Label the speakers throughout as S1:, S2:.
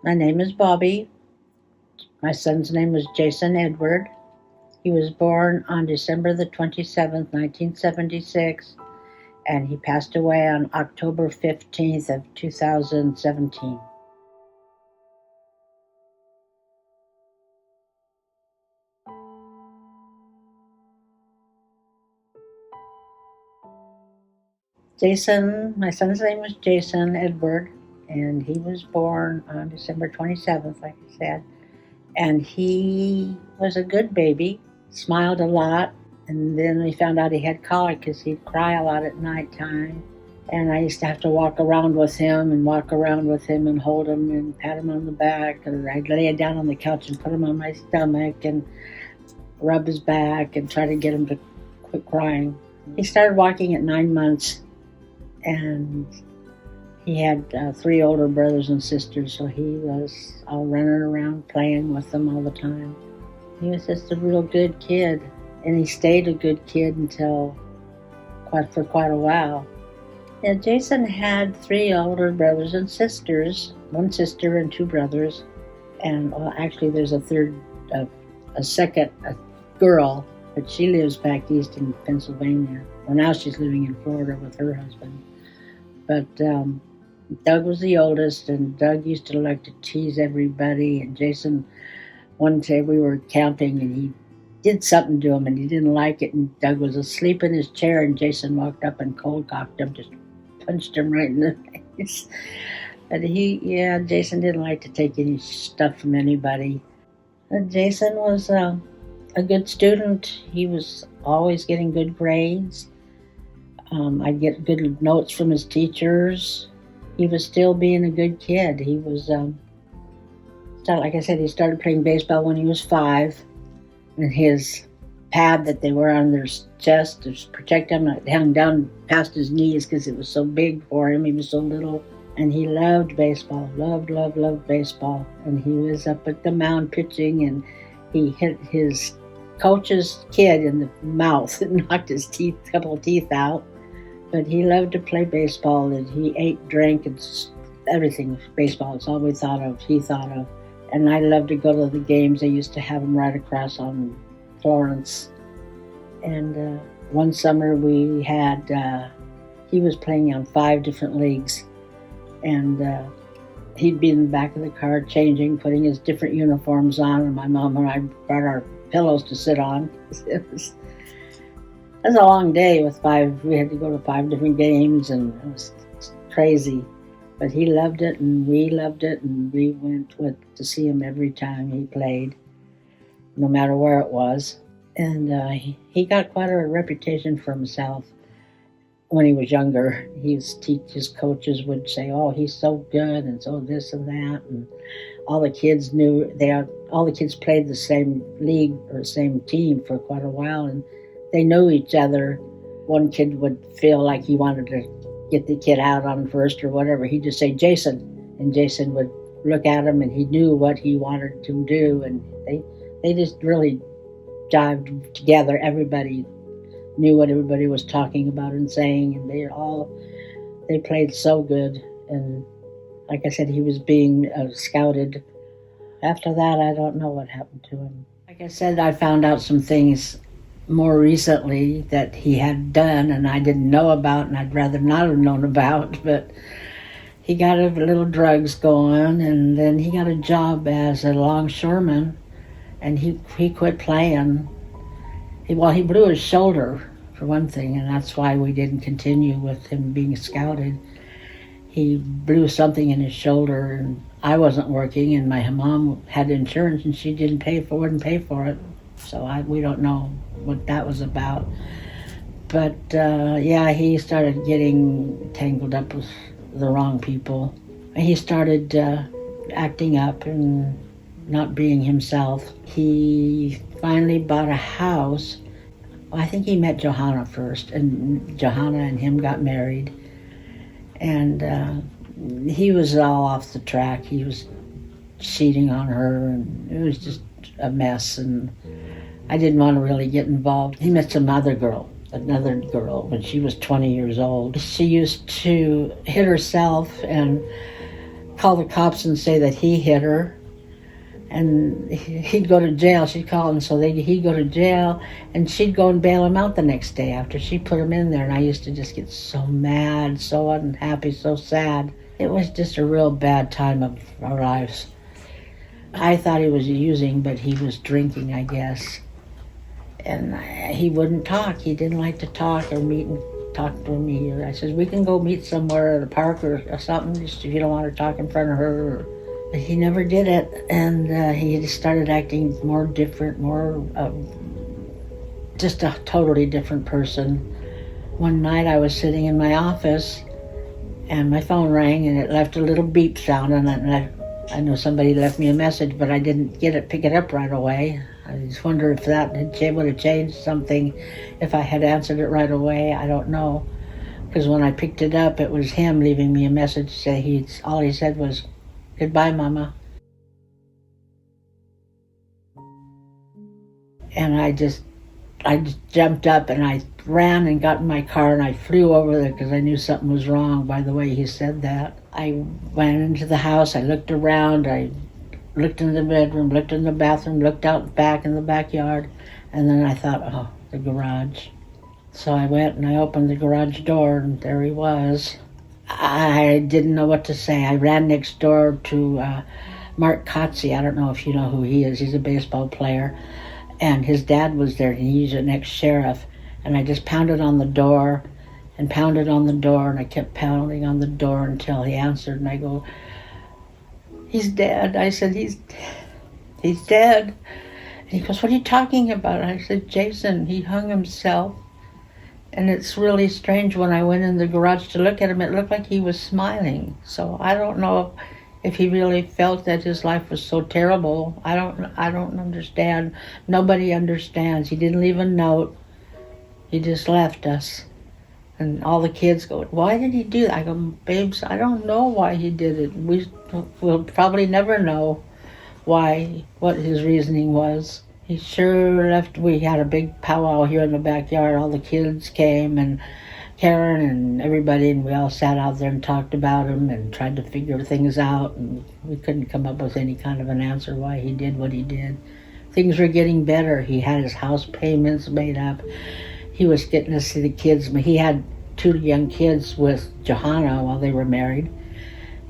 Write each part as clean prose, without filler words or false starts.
S1: My name is Bobby. My son's name was Jason Edward. He was born on December the 27th, 1976, and he passed away on October 15th of 2017. My son's name was Jason Edward, and he was born on December 27th, like I said. And he was a good baby, smiled a lot. And then we found out he had colic because he'd cry a lot at nighttime. And I used to have to walk around with him and hold him and pat him on the back. Or I'd lay him down on the couch and put him on my stomach and rub his back and try to get him to quit crying. He started walking at 9 months, and he had 3 older brothers and sisters, so he was all running around playing with them all the time. He was just a real good kid, and he stayed a good kid until for quite a while. Yeah, Jason had 3 older brothers and sisters, 1 sister and 2 brothers, and actually there's a second girl, but she lives back east in Pennsylvania. Well, now she's living in Florida with her husband. But Doug was the oldest, and Doug used to like to tease everybody. And Jason, one day we were camping, and he did something to him, and he didn't like it. And Doug was asleep in his chair, and Jason walked up and cold cocked him, just punched him right in the face. But Jason didn't like to take any stuff from anybody. And Jason was a good student. He was always getting good grades. I'd get good notes from his teachers. He was still being a good kid. He was, like I said, he started playing baseball when he was 5. And his pad that they wear on their chest to protect him hung down past his knees because it was so big for him. He was so little. And he loved baseball, loved baseball. And he was up at the mound pitching, and he hit his coach's kid in the mouth and knocked his couple of teeth out. But he loved to play baseball, and he ate, drank, and everything. Baseball, it's all he thought of. And I loved to go to the games. They used to have them right across on Florence. And one summer he was playing on 5 different leagues. And he'd be in the back of the car changing, putting his different uniforms on. And my mom and I brought our pillows to sit on. It was a long day with 5. We had to go to 5 different games, and it was crazy. But he loved it, and we loved it, and we went to see him every time he played, no matter where it was. And he got quite a reputation for himself when he was younger. His coaches would say, "Oh, he's so good," and so this and that, and all the kids all the kids played the same league or same team for quite a while, and they knew each other. One kid would feel like he wanted to get the kid out on first or whatever. He'd just say, "Jason," and Jason would look at him, and he knew what he wanted to do, and they just really jived together. Everybody knew what everybody was talking about and saying, and they played so good. And like I said, he was being scouted. After that, I don't know what happened to him. Like I said, I found out some things more recently that he had done and I didn't know about, and I'd rather not have known about. But he got a little drugs going, and then he got a job as a longshoreman, and he quit playing. He blew his shoulder, for one thing, and that's why we didn't continue with him being scouted. He blew something in his shoulder, and I wasn't working, and my mom had insurance, and she wouldn't pay for it. So we don't know what that was about. But he started getting tangled up with the wrong people. He started acting up and not being himself. He finally bought a house. I think he met Johanna first, and Johanna and him got married. And he was all off the track. He was cheating on her, and it was just a mess, and I didn't want to really get involved. He met another girl, when she was 20 years old. She used to hit herself, and call the cops and say that he hit her, and he'd go to jail. She'd call him, so he'd go to jail, and she'd go and bail him out the next day after she put him in there. And I used to just get so mad, so unhappy, so sad. It was just a real bad time of our lives. I thought he was using, but he was drinking, I guess. And he wouldn't talk. He didn't like to talk or meet and talk to me. I said, we can go meet somewhere at a park or something, just if you don't want to talk in front of her. But he never did it, and he just started acting more different, just a totally different person. One night I was sitting in my office, and my phone rang, and it left a little beep sound, and I know somebody left me a message, but I didn't pick it up right away. I just wonder if that would have changed something if I had answered it right away. I don't know. Because when I picked it up, it was him leaving me a message. All he said was, "Goodbye, Mama." And I just jumped up and I ran and got in my car and I flew over there because I knew something was wrong by the way he said that. I went into the house, I looked around, I looked in the bedroom, looked in the bathroom, looked out back in the backyard, and then I thought, oh, the garage. So I went and I opened the garage door, and there he was. I didn't know what to say. I ran next door to Mark Kotze. I don't know if you know who he is. He's a baseball player. And his dad was there, and he's an ex-sheriff. And I just pounded on the door and pounded on the door, and I kept pounding on the door until he answered, and I go, "He's dead." I said, he's dead. And he goes, "What are you talking about?" I said, "Jason, he hung himself." And it's really strange, when I went in the garage to look at him, it looked like he was smiling. So I don't know if he really felt that his life was so terrible. I don't understand. Nobody understands. He didn't leave a note. He just left us. And all the kids go, "Why did he do that?" I go, "Babes, I don't know why he did it. We'll probably never know what his reasoning was. He sure left." We had a big powwow here in the backyard. All the kids came, and Karen and everybody, and we all sat out there and talked about him and tried to figure things out, and we couldn't come up with any kind of an answer why he did what he did. Things were getting better. He had his house payments made up. He was getting to see the kids. He had 2 young kids with Johanna while they were married,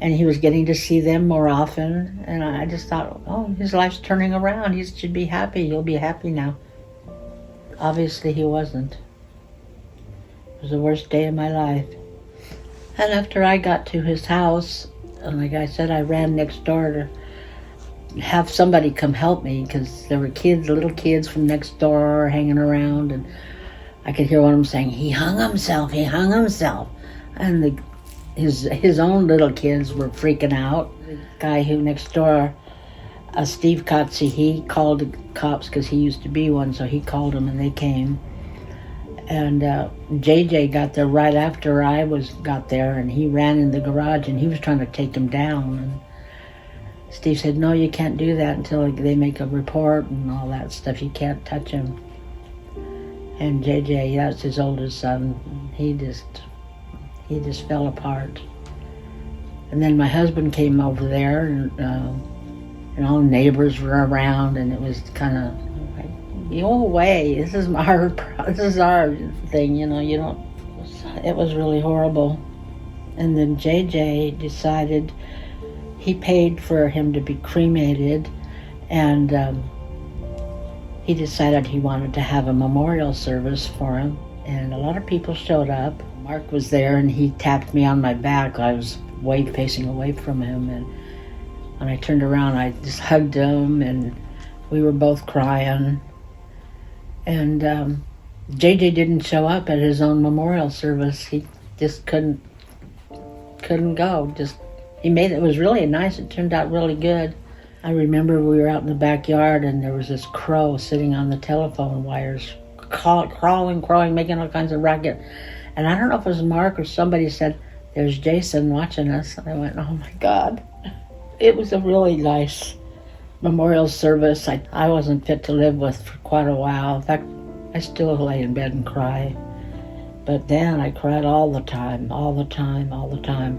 S1: and he was getting to see them more often. And I just thought, oh, his life's turning around. He should be happy. He'll be happy now. Obviously, he wasn't. It was the worst day of my life. And after I got to his house, and like I said, I ran next door to have somebody come help me, because there were little kids from next door hanging around, and I could hear one of them saying, "He hung himself, he hung himself." And his own little kids were freaking out. The guy who next door, Steve Kotze, he called the cops because he used to be one, so he called them and they came. And JJ got there right after I got there, and he ran in the garage and he was trying to take him down. And Steve said, "No, you can't do that until they make a report and all that stuff. You can't touch him." And JJ, that's his oldest son, he just fell apart. And then my husband came over there, and all the neighbors were around, and it was kind of like, "Go away, this is our thing, you don't." It was really horrible. And then JJ decided, he paid for him to be cremated, and he decided he wanted to have a memorial service for him, and a lot of people showed up. Mark was there, and he tapped me on my back. I was facing away from him, and when I turned around, I just hugged him, and we were both crying. And JJ didn't show up at his own memorial service. He just couldn't go. It was really nice. It turned out really good. I remember we were out in the backyard, and there was this crow sitting on the telephone wires, crawling, making all kinds of racket. And I don't know if it was Mark or somebody said, "There's Jason watching us." And I went, oh my God. It was a really nice memorial service. I wasn't fit to live with for quite a while. In fact, I still lay in bed and cry. But then I cried all the time,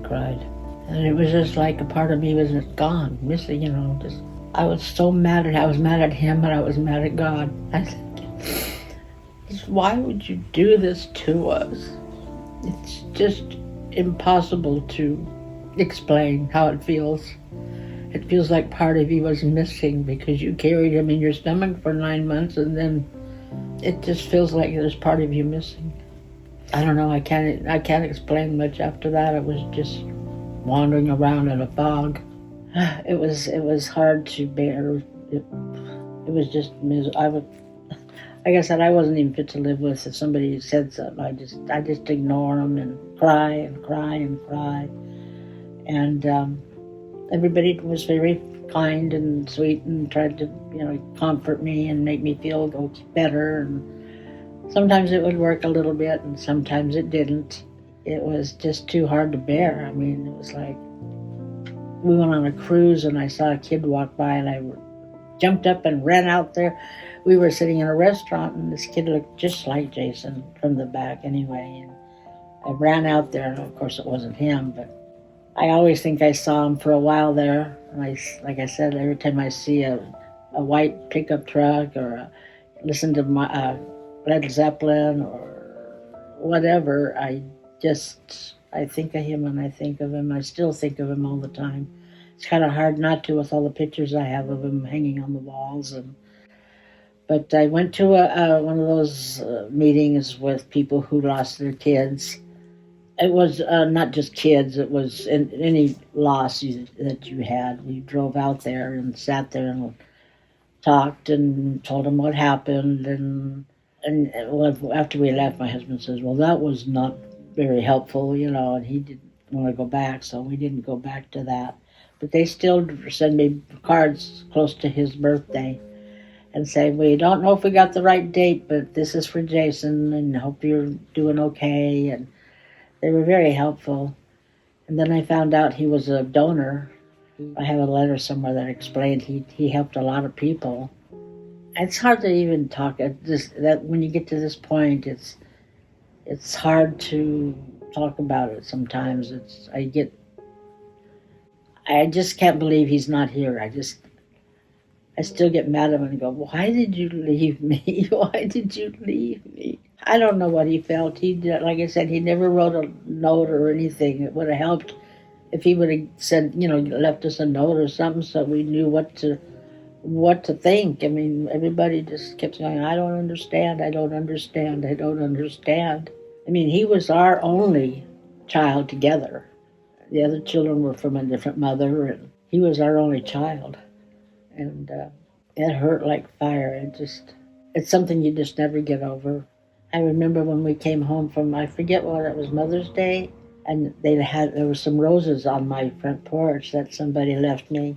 S1: cried. And it was just like a part of me was just gone, missing, just I was so mad at I was mad at him and I was mad at God. I said, why would you do this to us? It's just impossible to explain how it feels. It feels like part of you was missing because you carried him in your stomach for 9 months, and then it just feels like there's part of you missing. I don't know, I can't explain much after that. It was just wandering around in a fog. It was hard to bear. It was just miserable. Like I said, I wasn't even fit to live with. If somebody said something, I just ignore them and cry and cry and cry. And everybody was very kind and sweet and tried to, comfort me and make me feel better. And sometimes it would work a little bit, and sometimes it didn't. It was just too hard to bear. I mean, it was like we went on a cruise, and I saw a kid walk by, and I jumped up and ran out there. We were sitting in a restaurant, and this kid looked just like Jason from the back anyway. And I ran out there, and of course it wasn't him, but I always think I saw him for a while there. And like I said, every time I see a white pickup truck or listen to my Led Zeppelin or whatever, I think of him and I think of him. I still think of him all the time. It's kind of hard not to with all the pictures I have of him hanging on the walls. But I went to one of those meetings with people who lost their kids. It was not just kids, it was any loss that you had. We drove out there and sat there and talked and told them what happened. And after we left, my husband says, well, that was not very helpful, and he didn't want to go back, so we didn't go back to that. But they still send me cards close to his birthday and say, we don't know if we got the right date, but this is for Jason, and hope you're doing okay. And they were very helpful. And then I found out he was a donor. I have a letter somewhere that explained he helped a lot of people. It's hard to even talk. That when you get to this point, it's hard to talk about it sometimes. I just can't believe he's not here. I still get mad at him and go, why did you leave me? Why did you leave me? I don't know what he felt. Like I said, he never wrote a note or anything. It would have helped if he would have said, left us a note or something so we knew what to think. I mean, everybody just kept saying, I don't understand. I don't understand. I don't understand. I mean, he was our only child together. The other children were from a different mother, and he was our only child. And it hurt like fire. It's something you just never get over. I remember when we came home from, I forget what it was, Mother's Day, and there were some roses on my front porch that somebody left me.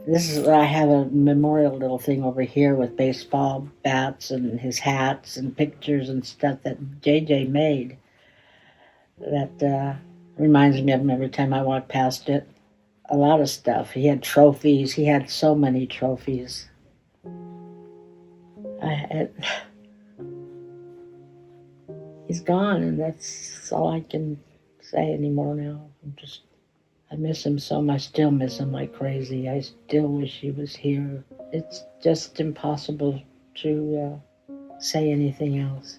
S1: This is where I have a memorial little thing over here with baseball bats and his hats and pictures and stuff that JJ made. That reminds me of him every time I walk past it. A lot of stuff. He had trophies. He had so many trophies. He's gone, and that's all I can say anymore now. I miss him so much. I still miss him like crazy. I still wish he was here. It's just impossible to say anything else.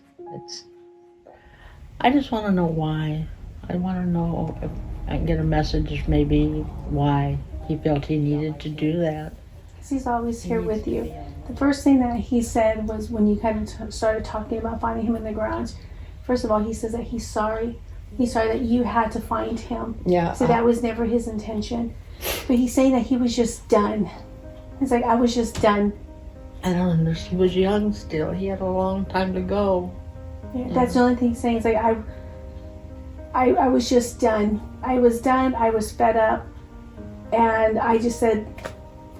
S1: I just want to know why. I want to know if I can get a message maybe why he felt he needed to do that.
S2: Because he's always here with you. The first thing that he said was when you kind of started talking about finding him in the garage. First of all, he says that he's sorry. He's sorry that you had to find him.
S1: Yeah.
S2: So that was never his intention. But he's saying that he was just done. He's like, I was just done.
S1: I don't understand. He was young still. He had a long time to go.
S2: Yeah, that's the only thing he's saying. It's like, I was just done. I was done. I was fed up. And I just said,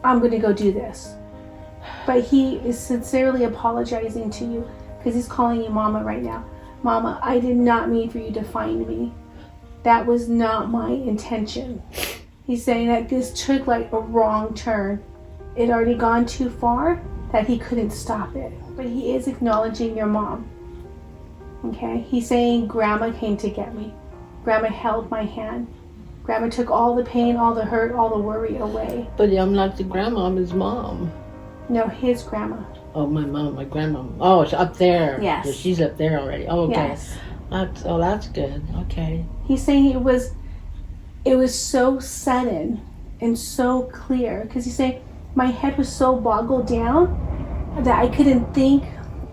S2: I'm going to go do this. But he is sincerely apologizing to you because he's calling you Mama right now. Mama, I did not mean for you to find me. That was not my intention. He's saying that this took like a wrong turn. It had already gone too far that he couldn't stop it. But he is acknowledging your mom. Okay? He's saying Grandma came to get me. Grandma held my hand. Grandma took all the pain, all the hurt, all the worry away.
S3: But I'm not the grandma, I'm his mom.
S2: No, his grandma.
S3: Oh, my mom, my grandma. Oh, it's up there.
S2: Yes.
S3: So she's up there already. Oh, okay.
S2: Yes.
S3: That's good. Okay.
S2: He's saying it was so sudden and so clear. Because he's saying, my head was so boggled down that I couldn't think,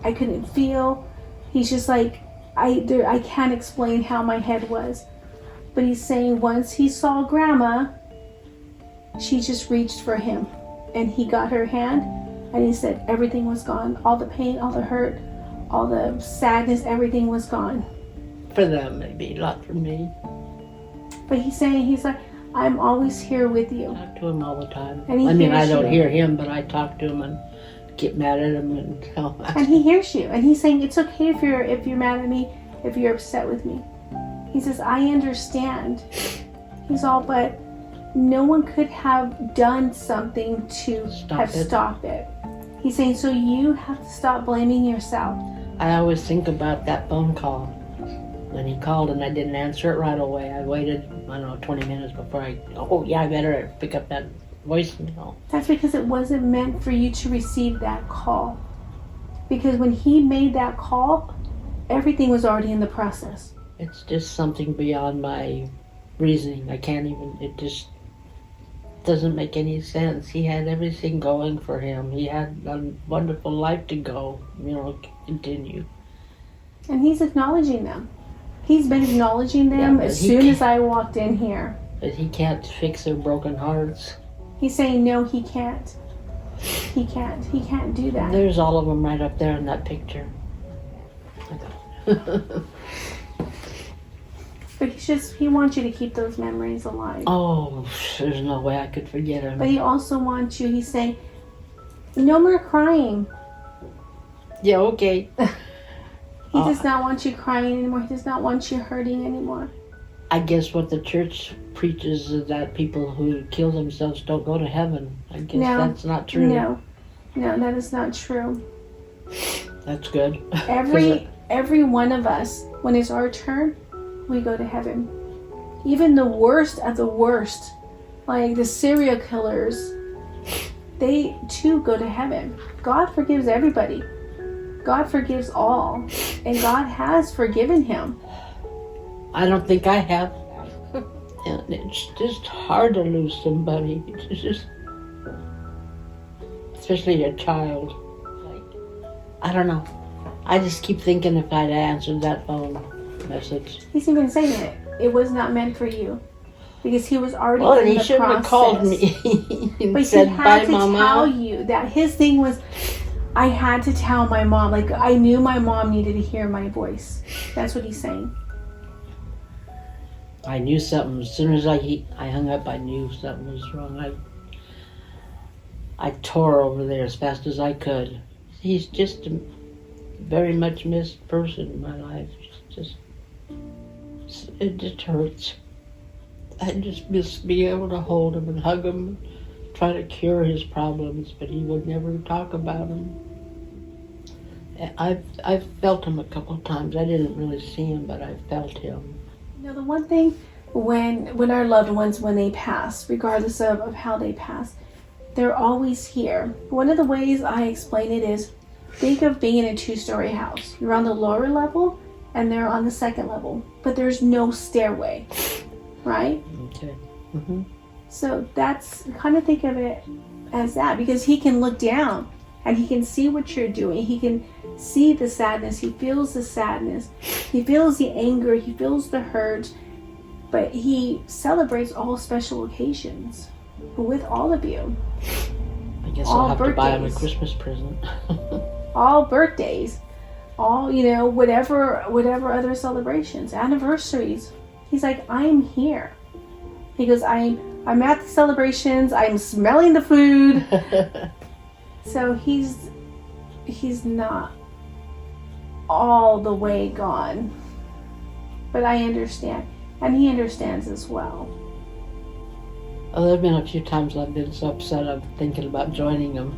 S2: I couldn't feel. He's just like, I can't explain how my head was. But he's saying once he saw Grandma, she just reached for him. And he got her hand, and he said everything was gone. All the pain, all the hurt, all the sadness, everything was gone.
S3: For them, maybe, not for me.
S2: But he's like, I'm always here with you.
S3: I talk to him all the time.
S2: And he
S3: I mean, I
S2: hears
S3: don't
S2: you.
S3: hear him, but I talk to him and get mad at him and tell him.
S2: And he hears you. And he's saying, it's okay if you're mad at me, if you're upset with me. He says, I understand. He's all, but no one could have done something to stop it. He's saying, so you have to stop blaming yourself.
S3: I always think about that phone call. When he called and I didn't answer it right away. I waited, 20 minutes before I better pick up that voicemail.
S2: That's because it wasn't meant for you to receive that call. Because when he made that call, everything was already in the process.
S3: It's just something beyond my reasoning. I can't even, it just doesn't make any sense. He had everything going for him. He had a wonderful life to go, continue.
S2: And he's acknowledging them. He's been acknowledging them as soon as I walked in here.
S3: But he can't fix their broken hearts.
S2: He's saying, no, he can't. He can't. He can't do that.
S3: There's all of them right up there in that picture.
S2: But he wants you to keep those memories alive.
S3: Oh, there's no way I could forget him.
S2: But he also wants you, he's saying, no more crying.
S3: Yeah, okay.
S2: He does not want you crying anymore. He does not want you hurting anymore.
S3: I guess what the church preaches is that people who kill themselves don't go to heaven. I guess that's not true.
S2: No, that is not true.
S3: That's good.
S2: Every one of us, when it's our turn, we go to heaven. Even the worst of the worst, like the serial killers, they too go to heaven. God forgives everybody. God forgives all. And God has forgiven him.
S3: I don't think I have. And it's just hard to lose somebody. It's just, especially a child. I don't know. I just keep thinking if I'd answered that phone message.
S2: He's even saying it was not meant for you. Because he was already
S3: well,
S2: in the
S3: he shouldn't
S2: process.
S3: have called me and
S2: but
S3: said,
S2: he had
S3: bye,
S2: to
S3: Mama.
S2: tell you that his thing was, I had to tell my mom. Like, I knew my mom needed to hear my voice. That's what he's saying.
S3: I knew something. As soon as I hung up, I knew something was wrong. I tore over there as fast as I could. He's just a very much missed person in my life. It just hurts. I just miss being able to hold him and hug him, try to cure his problems, but he would never talk about them. I've felt him a couple of times. I didn't really see him, but I felt him.
S2: The one thing when our loved ones, when they pass, regardless of how they pass, they're always here. One of the ways I explain it is, think of being in a 2-story house. You're on the lower level and they're on the second level, but there's no stairway, right?
S3: Okay. Mm-hmm.
S2: So that's, kind of think of it as that, because he can look down and he can see what you're doing. He can see the sadness. He feels the sadness. He feels the anger. He feels the hurt. But he celebrates all special occasions with all of you.
S3: I guess
S2: all
S3: I'll have to buy him a
S2: birthdays.
S3: Christmas present.
S2: All birthdays. All, whatever other celebrations. Anniversaries. He's like, I'm here. He goes, I'm at the celebrations. I'm smelling the food. So he's not all the way gone. But I understand. And he understands as well.
S3: Oh, there have been a few times I've been so upset I'm thinking about joining him.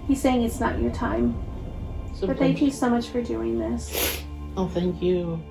S2: He's saying it's not your time. But thank you so much for doing this.
S3: Oh, thank you.